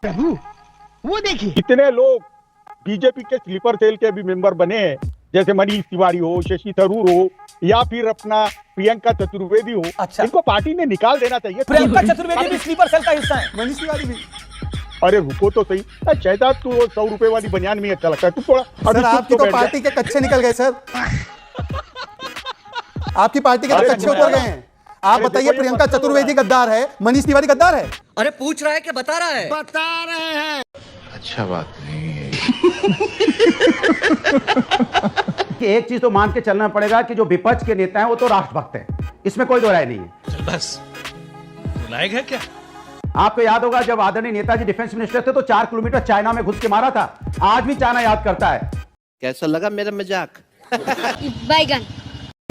प्रभु वो देखिए कितने लोग बीजेपी के स्लीपर सेल के भी मेंबर बने हैं, जैसे मनीष तिवारी हो, शशि थरूर हो, या फिर अपना प्रियंका चतुर्वेदी हो। अच्छा। इनको पार्टी ने निकाल देना चाहिए। प्रियंका चतुर्वेदी भी स्लीपर सेल का हिस्सा है, मनीष तिवारी भी। अरे रुको तो सही, शहजाद तू 100 रुपए वाली बनियान में अच्छा लगता है, तू थोड़ा सर आपकी तो पार्टी के कच्चे निकल गए सर, आपकी पार्टी के कच्चे उतर गए हैं। आप बताइए, प्रियंका चतुर्वेदी गद्दार है, मनीष तिवारी गद्दार है? अरे पूछ रहा है कि बता रहा है? बता रहे हैं। अच्छा बात नहीं है। कि एक चीज तो मान के चलना पड़ेगा कि जो विपक्ष के नेता हैं वो तो राष्ट्रभक्त हैं, इसमें कोई दो राय नहीं है। चल बस, बुलाएगा है क्या? आपको याद होगा जब आदरणीय नेताजी डिफेंस मिनिस्टर थे तो 4 किलोमीटर चाइना में घुस के मारा था। आज भी चाइना याद करता है। कैसा लगा मेरा मजाक? बैगन।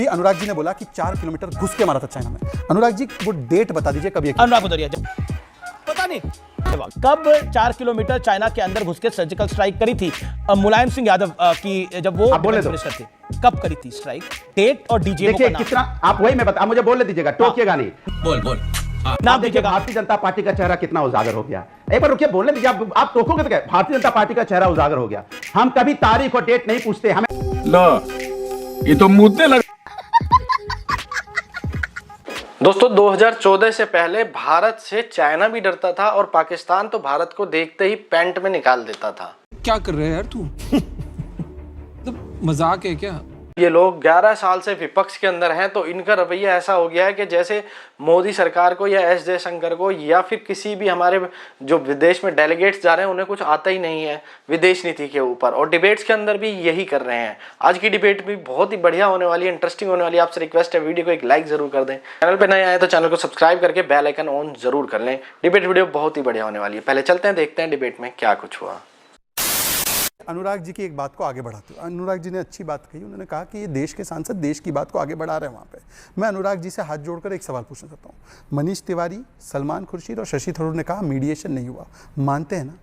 अनुराग जी ने बोला कि 4 किलोमीटर घुस के मारा था चाइना में। अनुराग जी वो डेट बता दीजिए कब ये अनुराग उधरिया पता नहीं कब 4 किलोमीटर चाइना के अंदर घुस के सर्जिकल स्ट्राइक करी थी मुलायम सिंह यादव की, जब वो डिफेंस मिनिस्टर थे, कब करी थी स्ट्राइक, डेट और डीजीएमओ का नाम। कितना आप वही मैं बता, मुझे बोलने दीजिएगा, टोकिएगा नहीं। बोल नाम देखिएगा, भारतीय जनता पार्टी का चेहरा कितना उजागर हो गया। एक बार रुकिए, बोलने दीजिए। आप टोकोगे तो क्या? भारतीय जनता पार्टी का चेहरा उजागर हो गया। हम कभी तारीख और डेट नहीं पूछते, हमें ये तो मुद्दे लग। दोस्तों 2014 से पहले भारत से चाइना भी डरता था और पाकिस्तान तो भारत को देखते ही पैंट में निकाल देता था। क्या कर रहे हैं यार तू? मतलब मजाक है क्या? ये लोग 11 साल से विपक्ष के अंदर हैं, तो इनका रवैया ऐसा हो गया है कि जैसे मोदी सरकार को या एस जयशंकर को या फिर किसी भी हमारे जो विदेश में डेलीगेट्स जा रहे हैं उन्हें कुछ आता ही नहीं है विदेश नीति के ऊपर, और डिबेट्स के अंदर भी यही कर रहे हैं। आज की डिबेट भी बहुत ही बढ़िया होने वाली है, इंटरेस्टिंग होने वाली है। आपसे रिक्वेस्ट है, वीडियो को एक लाइक जरूर कर दें, चैनल पर नए आए तो चैनल को सब्सक्राइब करके बेल आइकन ऑन जरूर कर लें। डिबेट वीडियो बहुत ही बढ़िया होने वाली है। पहले चलते हैं, देखते हैं डिबेट में क्या कुछ हुआ। अनुराग जी की एक बात को आगे बढ़ाते हुए, अनुराग जी ने अच्छी बात कही। उन्होंने कहा कि ये देश के सांसद देश की बात को आगे बढ़ा रहे हैं। वहाँ पे मैं अनुराग जी से हाथ जोड़कर एक सवाल पूछना चाहता हूँ। मनीष तिवारी, सलमान खुर्शीद और शशि थरूर ने कहा मीडिएशन नहीं हुआ, मानते हैं ना?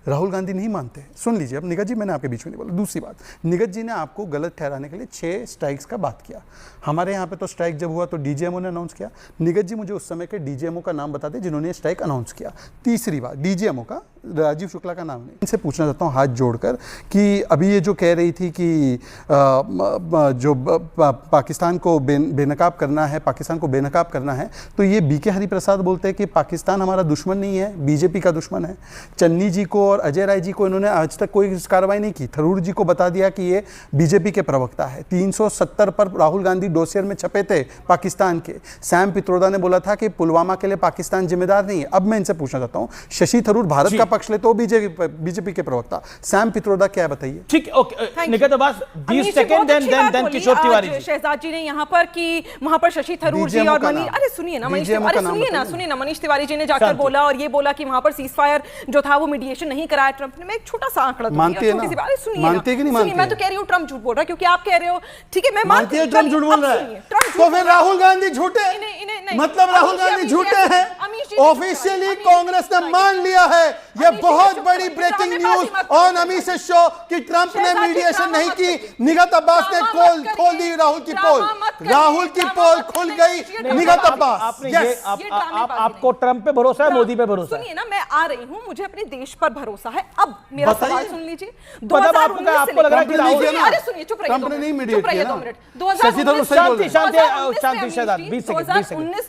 राहुल गांधी नहीं मानते हैं। सुन लीजिए, अब निगत जी, मैंने आपके बीच में नहीं बोला। दूसरी बात, निगत जी ने आपको गलत ठहराने के लिए 6 स्ट्राइक्स का बात किया। हमारे यहाँ पे तो स्ट्राइक जब हुआ तो डीजीएमओ ने अनाउंस किया। निगत जी मुझे उस समय के डीजीएमओ का नाम बता दें जिन्होंने स्ट्राइक अनाउंस किया। तीसरी बात, डीजीएमओ का राजीव शुक्ला का नाम नहीं। इनसे पूछना चाहता हूँ हाथ जोड़कर कि अभी ये जो कह रही थी कि जो पाकिस्तान को बेनकाब करना है, पाकिस्तान को बेनकाब करना है, तो ये बीके हरिप्रसाद बोलते हैं कि पाकिस्तान हमारा दुश्मन नहीं है, बीजेपी का दुश्मन है। चन्नी जी को और अजय राय जी को इन्होंने आज तक कोई कार्रवाई नहीं की। थरूर जी को बता दिया कि ये बीजेपी के प्रवक्ता है। 370 पर राहुल गांधी डोसियर में छपे थे पाकिस्तान के। सैम पित्रोदा ने बोला था कि पुलवामा के लिए पाकिस्तान जिम्मेदार नहीं है। अब मैं इनसे पूछना चाहता हूँ, शशि थरूर भारत का पक्ष ले तो बीजेपी के प्रवक्ता, सैम पित्रोदा क्या बताइए? ठीक, ओके निगत अब्बास 20 सेकंड, देन किशोर तिवारी जी। शहजाद जी ने यहाँ पर कि वहां पर शशि थरूर जी और मनीष, अरे सुनिए ना मनीष, अरे सुनिए ना मनीष तिवारी जी ने जाकर बोला और ये बोला कि वहां पर सीज फायर जो था वो मीडिएशन नहीं कराया ट्रंप ने। मैं एक छोटा सा आंकड़ा दूंगी, मानती है ना? मानती है कि नहीं मानती? मैं तो कह रही हूँ ट्रंप झूठ बोल रहा है, क्योंकि आप कह रहे हो। ठीक है, मैं मानती हूँ ट्रंप झूठ बोल रहा है, तो फिर राहुल गांधी झूठे, मतलब राहुल गांधी झूठे हैं। ऑफिशियली कांग्रेस ने मान लिया है। ये बहुत बड़ी breaking news on Amish show कि ट्रंप ने मीडिएशन नहीं की। निगत अब्बास ने खोल दी राहुल की पोल, राहुल की पोल खुल गई। निगत अब्बास, आपको ट्रंप पे भरोसा है, मोदी पे भरोसा है? सुनिए ना, मैं आ रही हूँ, मुझे अपने देश पर भरोसा है। अब मेरा सवाल सुन लीजिए। आपको लग रहा है कि अरे सुनिए, चुप रहिए 2 मिनट। 2019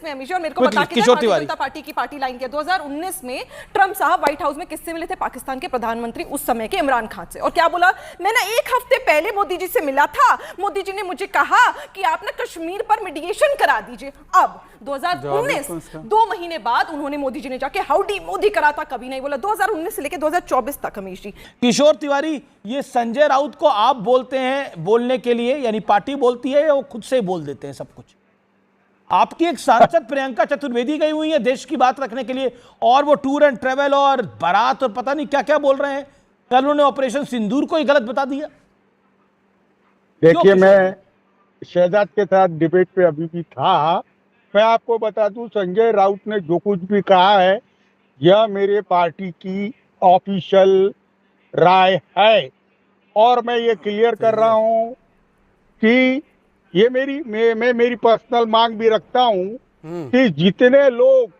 में अमीश, और मेरे को बता के भारतीय जनता पार्टी की पार्टी लाइन किया। 2019 में ट्रंप साहब व्हाइट हाउस में किससे मिले थे? पाकिस्तान के प्रधानमंत्री उस समय के इमरान खान से। और क्या बोला? मैं ना 1 हफ्ते पहले मोदी जी से मिला था, मोदी जी ने मुझे कहा कि आप ना कश्मीर पर मीडिएशन करा दीजिए। अब 2019 2 महीने बाद उन्होंने, मोदी जी ने जाके हाउडी मोदी करा था, कभी नहीं बोला। 2019 से लेकर 2024 तक अमीश जी। किशोर तिवारी, ये संजय राउत को आप बोलते हैं बोलने के लिए, यानी पार्टी बोलती है या वो खुद से बोल देते हैं सब कुछ? आपकी एक सांसद प्रियंका चतुर्वेदी गई हुई है देश की बात रखने के लिए, और वो टूर एंड ट्रेवल और बारात और पता नहीं क्या क्या बोल रहे हैं। कल उन्होंने ऑपरेशन सिंदूर को ही गलत बता दिया। देखिए, मैं शहजाद के साथ डिबेट पे अभी भी था। मैं आपको बता दूं, संजय राउत ने जो कुछ भी कहा है यह मेरे पार्टी की ऑफिशियल राय है, और मैं ये क्लियर कर रहा हूं कि ये मैं मेरी पर्सनल मांग भी रखता हूं कि जितने लोग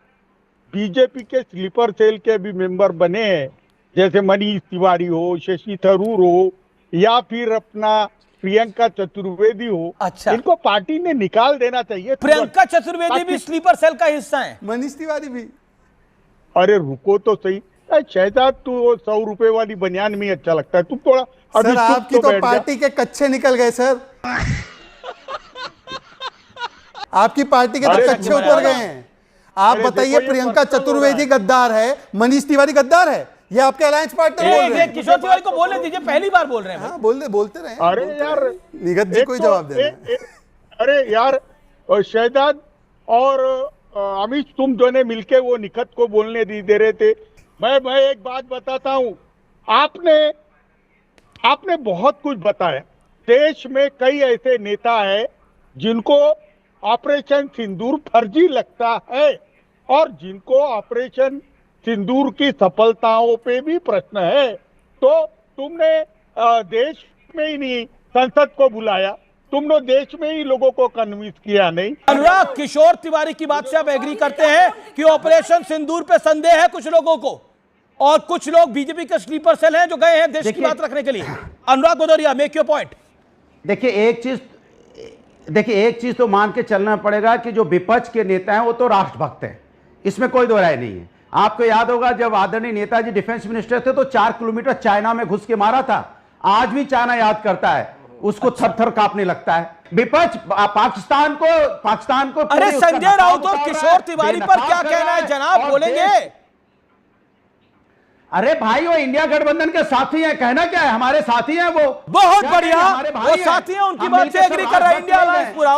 बीजेपी के स्लीपर सेल के भी मेंबर बने हैं, जैसे मनीष तिवारी हो, शशि थरूर हो, या फिर अपना प्रियंका चतुर्वेदी हो, अच्छा। इनको पार्टी ने निकाल देना चाहिए। प्रियंका चतुर्वेदी भी स्लीपर सेल का हिस्सा है। मनीष तिवारी भी। अरे रुको तो सही, शहजाद तू 100 रुपए वाली बनियान में अच्छा लगता है, तुम थोड़ा अभी सर चुप आपकी तो बैठ जा। पार्टी के कच्चे निकल गए सर, आपकी पार्टी के तो अरे कच्चे उतर गए हैं। आप अरे बताइए, देखो, ये प्रियंका पर्सनल हो चतुर्वेदी रहा है। गद्दार है, मनीष तिवारी गद्दार है, ये आपके अलायंस पार्टनर बोल रहे हैं। किशोर तिवारी को बोलने दीजिए, पहली बार बोल रहे हैं। हाँ बोलते रहे। अरे यार निगत जी कोई जवाब देना है। अरे यार शहजाद और अमित, तुम दोनों मिलके वो निखत को बोलने दे रहे थे। मैं एक बात बताता हूँ, आपने बहुत कुछ बताया। देश में कई ऐसे नेता हैं जिनको ऑपरेशन सिंदूर फर्जी लगता है और जिनको ऑपरेशन सिंदूर की सफलताओं पे भी प्रश्न है। तो तुमने देश में ही नहीं संसद को बुलाया, तुमने देश में ही लोगों को कन्विंस किया नहीं। अनुराग, किशोर तिवारी की बात से आप एग्री करते हैं कि ऑपरेशन सिंदूर पे संदेह है कुछ लोगों को, और कुछ लोग बीजेपी के स्लीपर सेल हैं जो गए हैं देश की बात रखने के लिए। अनुराग भदौरिया, मेक योर पॉइंट। देखिए एक चीज तो मान के चलना पड़ेगा कि जो विपक्ष के नेता हैं वो तो राष्ट्रभक्त हैं, इसमें कोई दो राय नहीं है। आपको याद होगा जब आदरणीय नेताजी डिफेंस मिनिस्टर थे तो 4 किलोमीटर चाइना में घुस के मारा था। आज भी चाइना याद करता है, उसको थर-थर कांपने लगता है। विपक्ष पाकिस्तान को अरे संजय राउत और किशोर तिवारी पर क्या कहना है जनाब, बोलेंगे? अरे भाई वो इंडिया गठबंधन के साथी हैं, कहना क्या है, हमारे साथी हैं वो। बहुत बढ़िया, वो साथी हैं, उनकी बात से एग्री कर रहा है इंडिया अलायंस पूरा।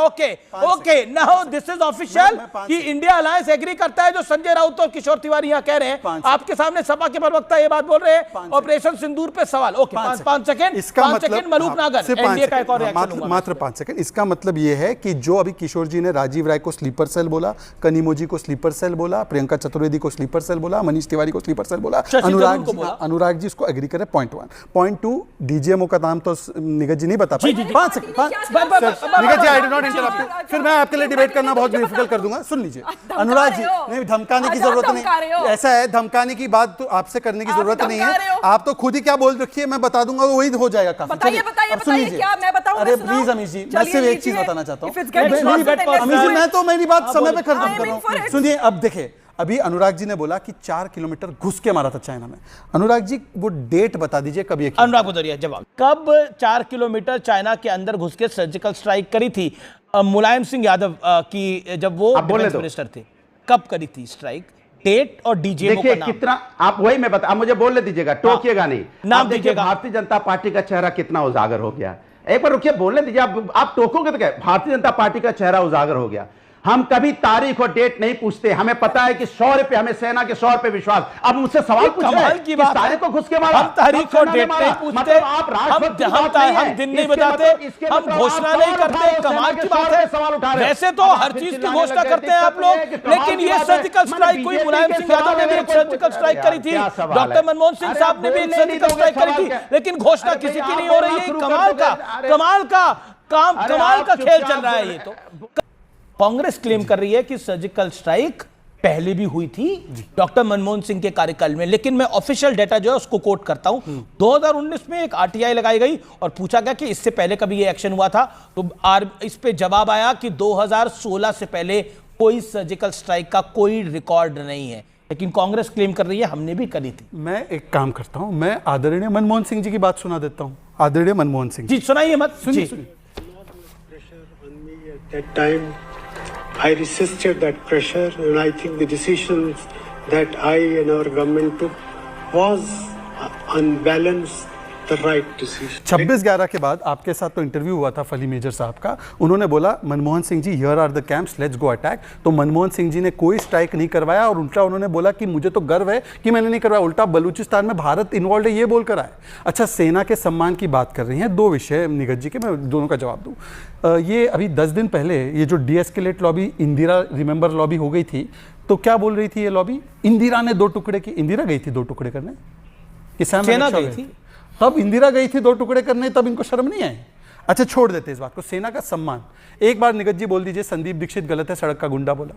Okay now this is official कि इंडिया अलायंस एग्री करता है जो संजय राउत और किशोर तिवारी यहां कह रहे हैं। आपके सामने सपा के प्रवक्ता ये बात बोल रहे हैं, ऑपरेशन सिंदूर पे सवाल। ओके 5 सेकंड, इसका 5 मतलब सेकंड मलूक नागर, एनडीए का एक और रिएक्शन लूंगा। मात्र 5 सेकंड। इसका मतलब ये है कि जो अभी किशोर जी ने राजीव राय को स्लीपर सेल बोला, कनिमोजी को स्लीपर सेल बोला, प्रियंका चतुर्वेदी को स्लीपर सेल बोला, मनीष तिवारी को स्लीपर सेल बोला, अनुराग जी इसको एग्री करे। पॉइंट 1। पॉइंट 2, डीजीएमओ का नाम तो निगत जी नहीं बता पाए। 5 second Nighat ji, I do not interrupt, फिर मैं आपके लिए डिबेट करना बहुत डिफिकल्ट कर दूंगा। सुन लीजिए अनुराग जी, नहीं धमकाने की जरूरत नहीं, ऐसा है धमकाने की बात तो आपसे करने की जरूरत नहीं है। आप तो खुद ही क्या बोल रखिए, मैं बता दूंगा, वही हो जाएगा काफी। अब सुन लीजिए। अरे प्लीज अमीश जी, मैं सिर्फ एक चीज बताना चाहता हूँ। अमीश जी मैं तो मेरी बात समय पे खत्म कर रहा हूँ। सुनिए, अब देखिए, अभी अनुराग जी ने बोला कि 4 किलोमीटर घुस के मारा था चाइना में। अनुराग जी वो डेट बता दीजिए कब ये। अनुराग भदौरिया जवाब, कब 4 किलोमीटर चाइना के अंदर घुस के सर्जिकल स्ट्राइक करी थी मुलायम सिंह यादव की, जब वो डिफेंस मिनिस्टर थे? कब करी थी स्ट्राइक, डेट और डीजीएमओ का नाम? कितना आप वही मैं बता, आप मुझे बोलने दीजिएगा, टोकिएगा नहीं। नाम देखिए भारतीय जनता पार्टी का चेहरा कितना उजागर हो गया। एक बार रुकिए, बोलने दीजिए। आप टोकोगे तो क्या? भारतीय जनता पार्टी का चेहरा उजागर हो गया। हम कभी तारीख और डेट नहीं पूछते, हमें पता है कि 100 रुपए, हमें सेना के 100 रुपए विश्वास। अब मुझसे सवाल पूछ रहे हैं कि तारीख को घुस के मारा। हम तारीख और डेट नहीं पूछते, हम दिन नहीं बताते, हम घोषणा नहीं करते। कमाल की बात है, वैसे तो हर चीज की घोषणा करते हैं आप लोग, लेकिन ये सर्जिकल स्ट्राइक हुई, मुलायम सिंह यादव ने भी एक सर्जिकल स्ट्राइक करी थी, डॉक्टर मनमोहन सिंह साहब ने भी एक सर्जिकल स्ट्राइक करी थी, लेकिन घोषणा किसी की नहीं हो रही है। कमाल का खेल चल रहा है ये तो। कांग्रेस क्लेम कर रही है कि सर्जिकल स्ट्राइक पहले भी हुई थी डॉक्टर मनमोहन सिंह के कार्यकाल में, लेकिन मैं ऑफिशियल डेटा जो है उसको कोट करता हूं। 2019 में एक आरटीआई लगाई गई और पूछा गया कि इससे पहले कभी ये एक्शन हुआ था, तो इस पे जवाब आया कि 2016 से पहले कोई सर्जिकल स्ट्राइक का कोई रिकॉर्ड नहीं है, लेकिन कांग्रेस क्लेम कर रही है हमने भी करी थी। मैं एक काम करता हूं, मैं आदरणीय मनमोहन सिंह जी की बात सुना देता हूं। आदरणीय मनमोहन सिंह जी, सुनाइए मत। सुनिए। I resisted that pressure, and I think the decisions that I and our government took was unbalanced, the right decision. 26/11 के बाद आपके साथ तो इंटरव्यू हुआ था फली मेजर साहब का, उन्होंने बोला Manmohan Singh ji here are the camps, let's go attack. तो मनमोहन सिंह जी ने कोई स्ट्राइक नहीं करवाया और उल्टा उन्होंने बोला कि मुझे तो गर्व है कि मैंने नहीं करवाया, उल्टा बलूचिस्तान में भारत इन्वॉल्व है ये बोलकर आए। अच्छा, सेना के सम्मान की बात कर रही हैं। 2 विषय निगत जी के, मैं दोनों का जवाब दूं। ये अभी 10 दिन पहले ये जो de-escalate lobby Indira remember lobby हो गई थी, तो क्या बोल रही थी ये लॉबी? इंदिरा ने 2 टुकड़े की, इंदिरा गई थी 2 टुकड़े करने, कि सेना गई थी, तब इंदिरा गई थी 2 टुकड़े करने, तब इनको शर्म नहीं आई? अच्छा छोड़ देते इस बात को, सेना का सम्मान। एक बार निगत जी बोल दीजिए संदीप दीक्षित गलत है, सड़क का गुंडा बोला।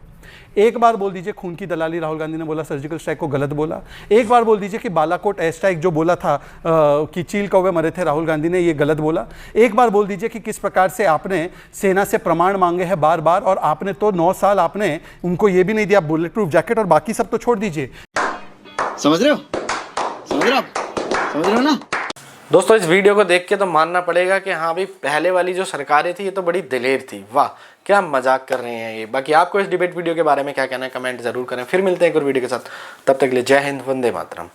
एक बार बोल दीजिए खून की दलाली राहुल गांधी ने बोला, सर्जिकल स्ट्राइक को गलत बोला। एक बार बोल दीजिए कि बालाकोट एयर स्ट्राइक जो बोला था कि चील कौवे मरे थे राहुल गांधी ने, ये गलत बोला। एक बार बोल दीजिए कि किस प्रकार से आपने सेना से प्रमाण मांगे हैं बार बार, और आपने तो 9 साल आपने उनको ये भी नहीं दिया बुलेट प्रूफ जैकेट, और बाकी सब तो छोड़ दीजिए। समझ रहे हो ना? दोस्तों इस वीडियो को देख के तो मानना पड़ेगा कि हाँ भाई पहले वाली जो सरकारें थी ये तो बड़ी दिलेर थी, वाह क्या मजाक कर रहे हैं ये। बाकी आपको इस डिबेट वीडियो के बारे में क्या कहना है कमेंट जरूर करें। फिर मिलते हैं एक और वीडियो के साथ, तब तक के लिए जय हिंद, वंदे मातरम।